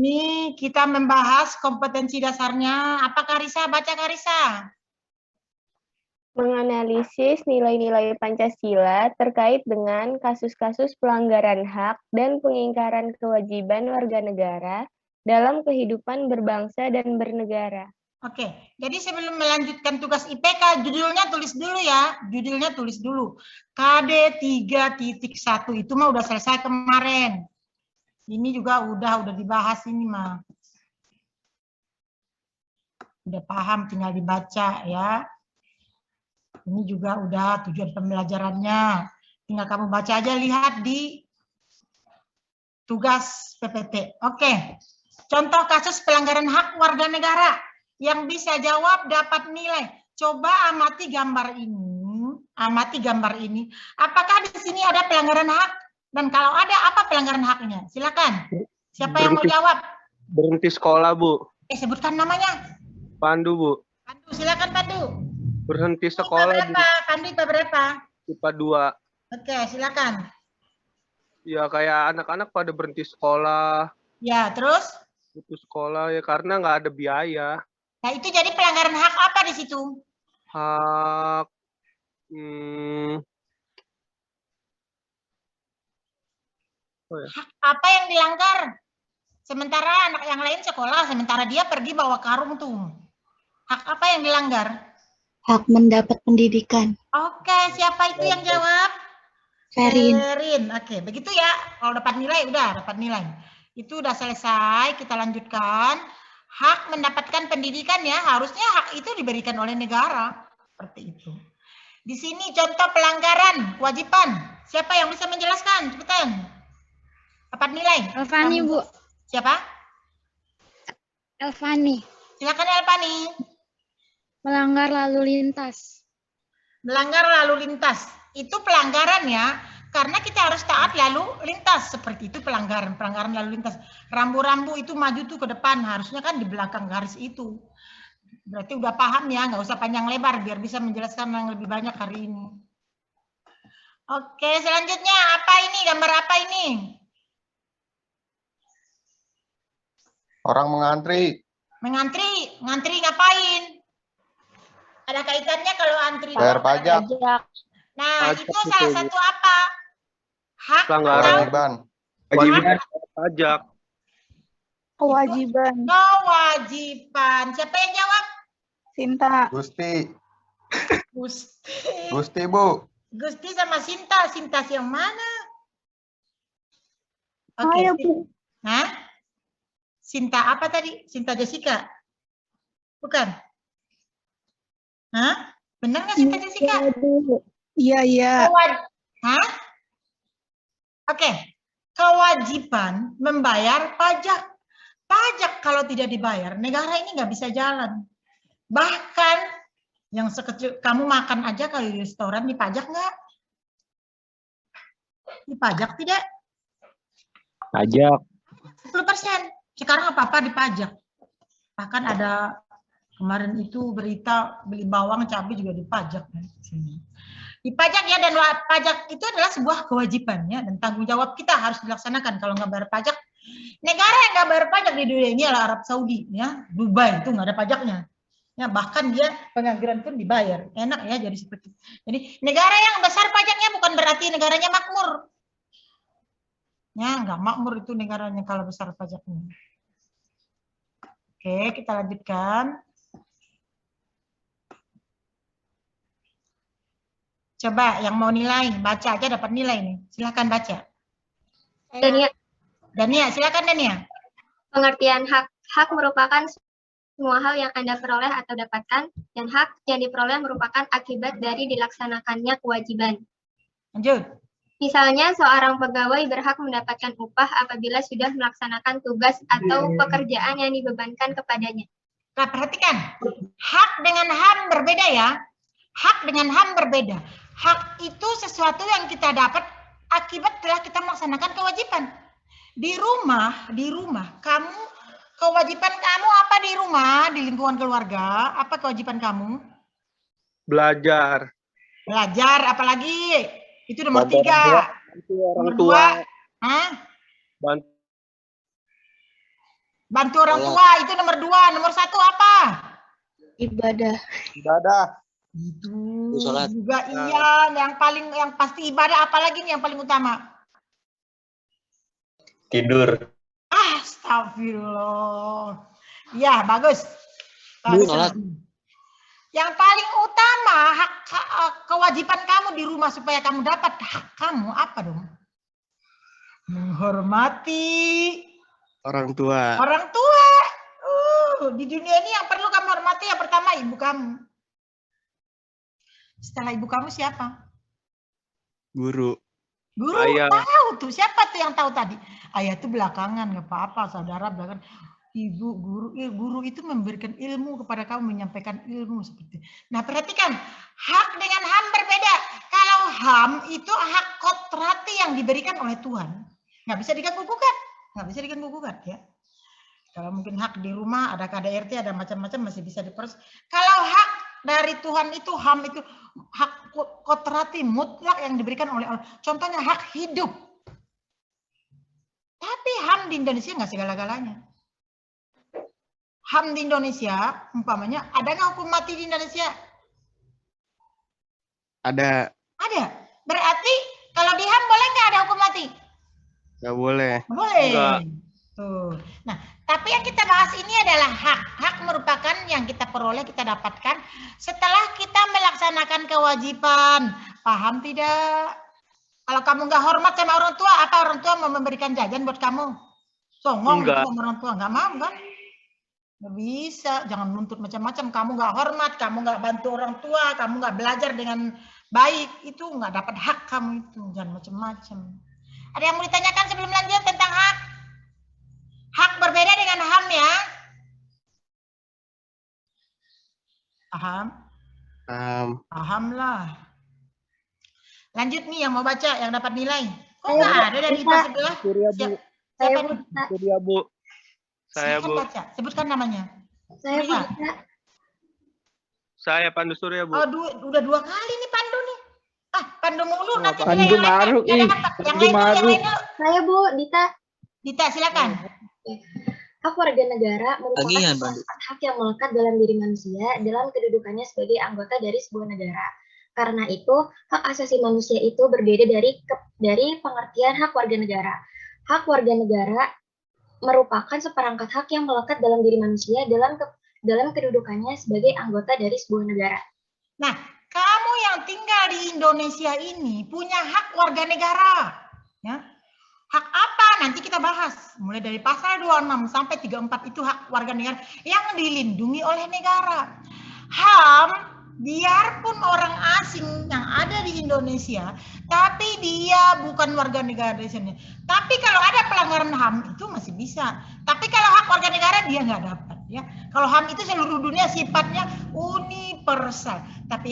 Ini kita membahas kompetensi dasarnya. Apa Karisa? Baca Karisa. Menganalisis nilai-nilai Pancasila terkait dengan kasus-kasus pelanggaran hak dan pengingkaran kewajiban warga negara dalam kehidupan berbangsa dan bernegara. Oke, jadi sebelum melanjutkan tugas IPK, judulnya tulis dulu ya. Judulnya tulis dulu. KD 3.1 itu mah udah selesai kemarin. Ini juga udah dibahas ini mah. Udah paham, tinggal dibaca ya. Ini juga udah tujuan pembelajarannya. Tinggal kamu baca aja, lihat di tugas PPT. Oke. Contoh kasus pelanggaran hak warga negara. Yang bisa jawab dapat nilai. Coba amati gambar ini. Amati gambar ini. Apakah di sini ada pelanggaran hak? Dan kalau ada, apa pelanggaran haknya? Silakan. Siapa yang mau jawab? Berhenti sekolah, Bu. Sebutkan namanya. Pandu, Bu. Pandu, silakan Pandu. Berhenti sekolah, Bu. Pandu IPA berapa? IPA 2. Oke, silakan. Ya, kayak anak-anak pada berhenti sekolah. Ya, terus? Putus sekolah ya karena nggak ada biaya. Nah, itu jadi pelanggaran hak apa di situ? Hak... Hak apa yang dilanggar? Sementara anak yang lain sekolah, sementara dia pergi bawa karung tuh. Hak apa yang dilanggar? Hak mendapat pendidikan. Oke, siapa itu yang jawab? Ferin. Oke, begitu ya. Kalau dapat nilai, udah dapat nilai. Itu udah selesai, kita lanjutkan. Hak mendapatkan pendidikan ya, harusnya hak itu diberikan oleh negara. Seperti itu. Di sini contoh pelanggaran, kewajiban. Siapa yang bisa menjelaskan? Cepetan. Dapat nilai. Elvani, Bu. Siapa? Elvani. Silakan Elvani. Melanggar lalu lintas. Melanggar lalu lintas. Itu pelanggaran ya. Karena kita harus taat lalu lintas. Seperti itu pelanggaran lalu lintas. Rambu-rambu itu maju tuh ke depan. Harusnya kan di belakang garis itu. Berarti udah paham ya. Nggak usah panjang lebar. Biar bisa menjelaskan yang lebih banyak hari ini. Oke, selanjutnya apa ini? Gambar apa ini? Orang mengantri. Mengantri. Ngantri ngapain? Ada kaitannya kalau antri. Bayar pajak. Nah, itu salah satu apa? Hak Kewajiban. Kewajiban pajak. Kewajiban. Kewajiban. Siapa yang jawab? Sinta. Gusti. Gusti. Gusti, Bu. Gusti sama Sinta. Sinta yang mana? Oke. Bu. Hah? Sinta apa tadi? Sinta Jessica? Bukan? Hah? Benar nggak Sinta Jessica? Iya. Hah? Oke. Kewajiban membayar pajak. Pajak kalau tidak dibayar, negara ini nggak bisa jalan. Bahkan yang sekecil kamu makan aja kalau di restoran dipajak nggak? Dipajak tidak? Pajak. 10%. Sekarang apa-apa dipajak. Bahkan ada kemarin itu berita beli bawang cabai juga dipajak. Dipajak ya, dan pajak itu adalah sebuah kewajiban ya, dan tanggung jawab kita harus dilaksanakan. Kalau nggak bayar pajak, negara yang nggak bayar pajak di dunia ini adalah Arab Saudi ya, Dubai itu nggak ada pajaknya. Ya, bahkan dia pengangguran pun dibayar. Enak ya jadi seperti itu. Jadi negara yang besar pajaknya bukan berarti negaranya makmur. Ya, nggak makmur itu negaranya kalau besar pajaknya. Oke, kita lanjutkan. Coba yang mau nilai, baca aja dapat nilai nih. Silakan baca. Dania, silakan Dania. Pengertian hak. Hak merupakan semua hal yang Anda peroleh atau dapatkan, dan hak yang diperoleh merupakan akibat dari dilaksanakannya kewajiban. Lanjut. Misalnya, seorang pegawai berhak mendapatkan upah apabila sudah melaksanakan tugas atau pekerjaan yang dibebankan kepadanya. Nah, perhatikan. Hak dengan HAM berbeda ya. Hak dengan HAM berbeda. Hak itu sesuatu yang kita dapat akibat telah kita melaksanakan kewajiban. Di rumah, kamu, kewajiban kamu apa di rumah, di lingkungan keluarga? Apa kewajiban kamu? Belajar. Belajar, apalagi? Itu nomor 3. Itu orang Nomor tua. 2. Hah? Bantu orang tua itu nomor 2. Nomor 1 apa? Ibadah. Ibadah. Itu Sholat. juga iya. Yang pasti ibadah, apalagi nih yang paling utama? Tidur. Astagfirullah. Ya, bagus. Sholat. Yang paling utama kewajiban kamu di rumah supaya kamu dapat hak kamu apa dong? Menghormati Orang tua. orang tua. Di dunia ini yang perlu kamu hormati yang pertama ibu kamu. Setelah ibu kamu siapa? Guru. Guru. Ayah. Tahu tuh, siapa tuh yang tahu tadi? Ayah tuh belakangan, nggak apa-apa, saudara belakangan. Ibu, guru itu memberikan ilmu kepada kamu, menyampaikan ilmu seperti itu. Nah, perhatikan, hak dengan HAM berbeda. Kalau HAM itu hak kodrati yang diberikan oleh Tuhan. Nggak bisa diganggu-gugat. Nggak bisa diganggu-gugat ya. Kalau mungkin hak di rumah, ada KDRT, ada macam-macam, masih bisa diproses. Kalau hak dari Tuhan itu, HAM itu hak kodrati mutlak yang diberikan oleh Allah. Contohnya hak hidup. Tapi HAM di Indonesia nggak segala-galanya. HAM di Indonesia, umpamanya, ada nggak hukum mati di Indonesia? Ada. Ada. Berarti kalau di HAM boleh nggak ada hukum mati? Nggak boleh. Boleh. Enggak. Tuh. Nah, tapi yang kita bahas ini adalah hak. Hak merupakan yang kita peroleh, kita dapatkan setelah kita melaksanakan kewajiban. Paham tidak? Kalau kamu nggak hormat sama orang tua, apa orang tua mau memberikan jajan buat kamu? Songong Enggak. sama orang tua, nggak mau kan? Nggak bisa, jangan nuntut macam-macam. Kamu nggak hormat, kamu nggak bantu orang tua, kamu nggak belajar dengan baik, itu nggak dapat hak kamu itu. Jangan macam-macam. Ada yang mau ditanyakan sebelum lanjut tentang hak? Hak berbeda dengan HAM ya. Paham? Paham lah. Lanjut nih yang mau baca, yang dapat nilai. Kok nggak ada dari IPA sebelah? Surya, Bu. Saya Siapa Bu nih? Dita. Surya, Bu. Saya, Silakan Bu. baca, sebutkan namanya. Saya Bu Surya. Dita. Saya Pandu Surya, Bu. Oh, udah 2 kali nih Pandu nih. Pandu mulu nanti Pandu nilai yang lain Maru, nggak dapat. Yang lain dulu, yang lain dulu. Saya Bu Dita. Dita, silakan. Hak warga negara merupakan Tagihan, Pandu. hak yang melekat dalam diri manusia dalam kedudukannya sebagai anggota dari sebuah negara. Karena itu, hak asasi manusia itu berbeda dari pengertian hak warga negara. Hak warga negara merupakan seperangkat hak yang melekat dalam diri manusia dalam kedudukannya sebagai anggota dari sebuah negara. Nah, kamu yang tinggal di Indonesia ini punya hak warga negara. Ya. Hak apa? Nanti kita bahas. Mulai dari pasal 26 sampai 34 itu hak warga negara yang dilindungi oleh negara. HAM, biarpun orang asing yang ada di Indonesia, tapi dia bukan warga negara di sini. Tapi kalau ada pelanggaran HAM itu masih bisa. Tapi kalau hak warga negara dia nggak dapat. Ya. Kalau HAM itu seluruh dunia sifatnya universal. Tapi